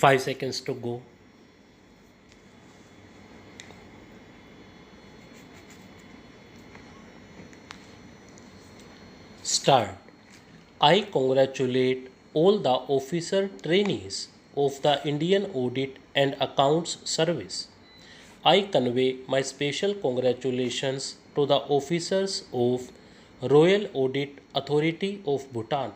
5 seconds to go. Start. I congratulate all the officer trainees of the Indian Audit and Accounts Service. I convey my special congratulations to the officers of Royal Audit Authority of Bhutan.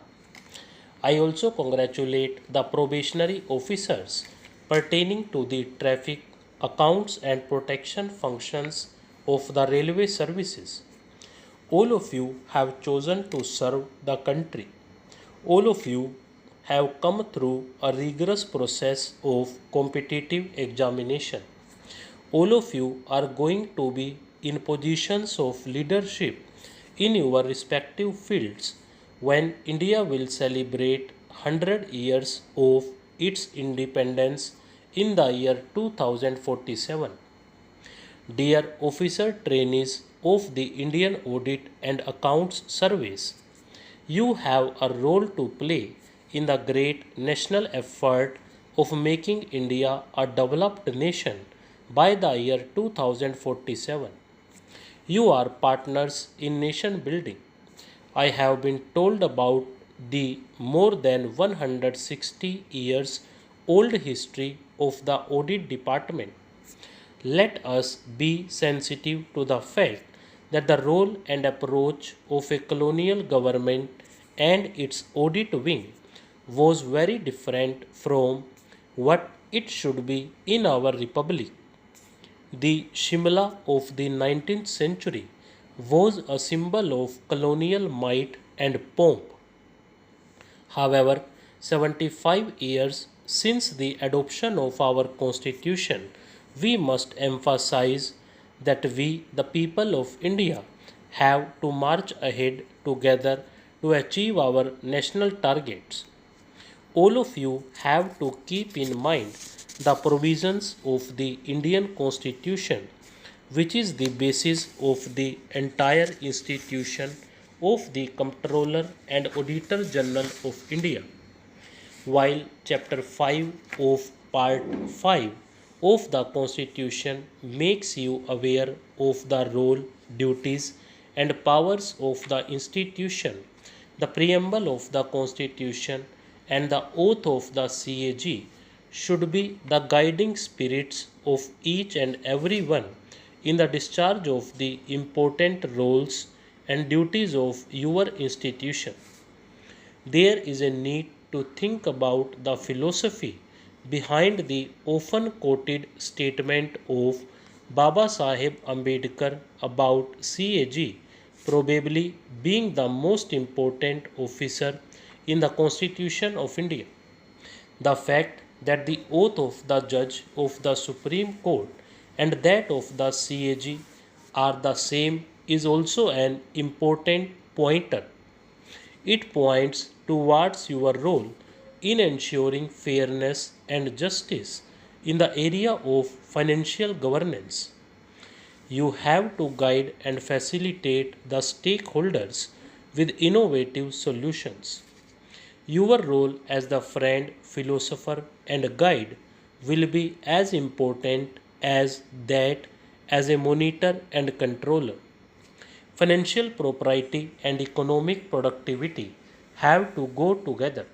I also congratulate the probationary officers pertaining to the traffic, accounts and protection functions of the railway services. All of you have chosen to serve the country. All of you have come through a rigorous process of competitive examination. All of you are going to be in positions of leadership in your respective fields when India will celebrate 100 years of its independence in the year 2047. Dear officer trainees of the Indian Audit and Accounts Service, you have a role to play in the great national effort of making India a developed nation by the year 2047. You are partners in nation building. I have been told about the more than 160 years old history of the audit department. Let us be sensitive to the fact that the role and approach of a colonial government and its audit wing was very different from what it should be in our republic. The Shimla of the 19th century was a symbol of colonial might and pomp. However, 75 years since the adoption of our constitution, we must emphasize that we, the people of India, have to march ahead together to achieve our national targets. All of you have to keep in mind the provisions of the Indian Constitution, which is the basis of the entire institution of the Comptroller and Auditor General of India. While Chapter 5 of Part 5 of the Constitution makes you aware of the role, duties, and powers of the institution, the preamble of the Constitution and the oath of the CAG should be the guiding spirits of each and every one in the discharge of the important roles and duties of your institution. There is a need to think about the philosophy behind the often quoted statement of Baba Saheb Ambedkar about CAG probably being the most important officer in the Constitution of India. The fact that the oath of the judge of the Supreme Court and that of the CAG are the same is also an important pointer. It points towards your role in ensuring fairness and justice in the area of financial governance. You have to guide and facilitate the stakeholders with innovative solutions. Your role as the friend, philosopher, and guide will be as important as that as a monitor and controller. Financial propriety and economic productivity have to go together.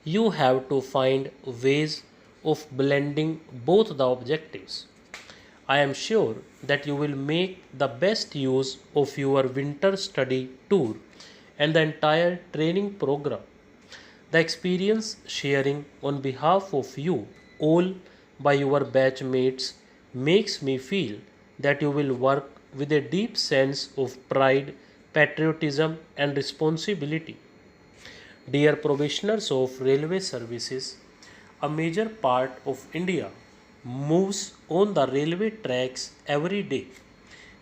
You have to find ways of blending both the objectives. I am sure that you will make the best use of your winter study tour and the entire training program. The experience sharing on behalf of you all by your batchmates makes me feel that you will work with a deep sense of pride, patriotism, and responsibility. Dear probationers of railway services, a major part of India moves on the railway tracks every day.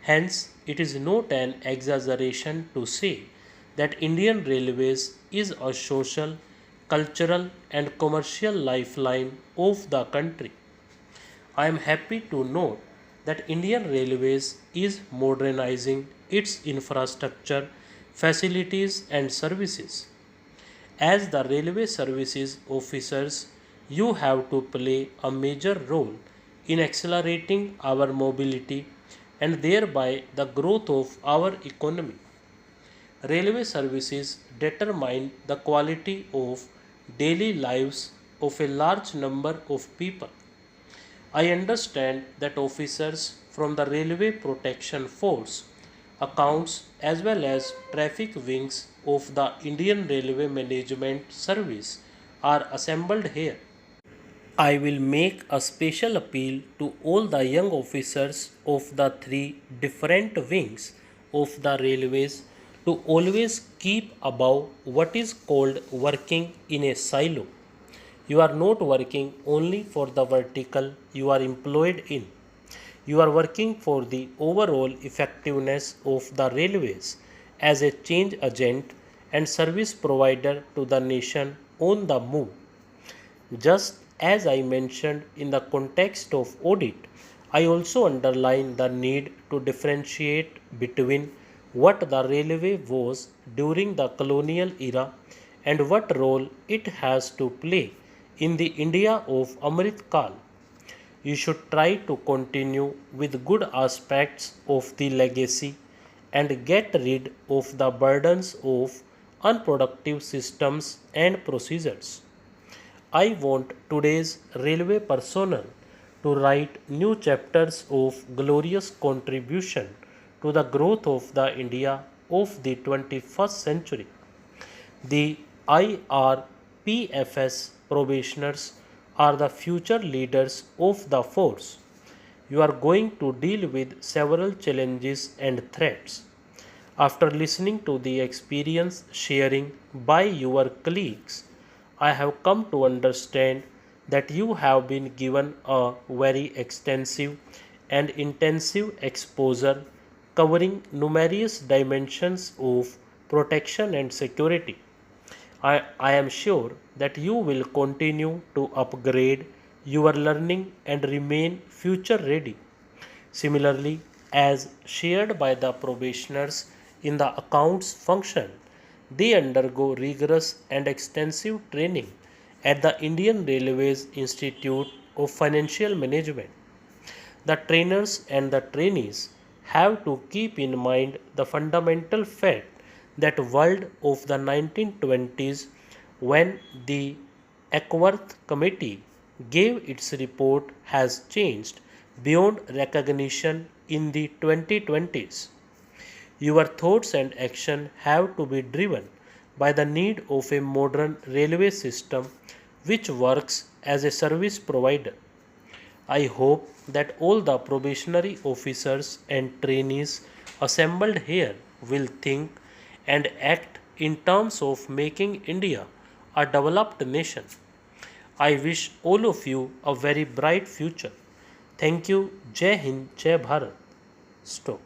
Hence, it is not an exaggeration to say that Indian Railways is a social, cultural, and commercial lifeline of the country. I am happy to note that Indian Railways is modernizing its infrastructure, facilities, and services. As the railway services officers, you have to play a major role in accelerating our mobility and thereby the growth of our economy. Railway services determine the quality of daily lives of a large number of people. I understand that officers from the Railway Protection Force, accounts as well as traffic wings of the Indian Railway Management Service are assembled here. I will make a special appeal to all the young officers of the three different wings of the railways to always keep above what is called working in a silo. You are not working only for the vertical you are employed in. You are working for the overall effectiveness of the railways as a change agent and service provider to the nation on the move. Just as I mentioned in the context of audit, I also underline the need to differentiate between what the railway was during the colonial era and what role it has to play in the India of Amrit Kal. You should try to continue with good aspects of the legacy and get rid of the burdens of unproductive systems and procedures. I want today's railway personnel to write new chapters of glorious contribution to the growth of the India of the 21st century. The IRPFS probationers are the future leaders of the force. You are going to deal with several challenges and threats. After listening to the experience sharing by your colleagues, I have come to understand that you have been given a very extensive and intensive exposure covering numerous dimensions of protection and security. I am sure that you will continue to upgrade your learning and remain future ready. Similarly, as shared by the probationers in the accounts function, they undergo rigorous and extensive training at the Indian Railways Institute of Financial Management. The trainers and the trainees have to keep in mind the fundamental fact that world of the 1920s, when the Ackworth Committee gave its report, has changed beyond recognition in the 2020s. Your thoughts and action have to be driven by the need of a modern railway system which works as a service provider. I hope that all the probationary officers and trainees assembled here will think and act in terms of making India a developed nation. I wish all of you a very bright future. Thank you. Jai Hind, Jai Bharat. Stop.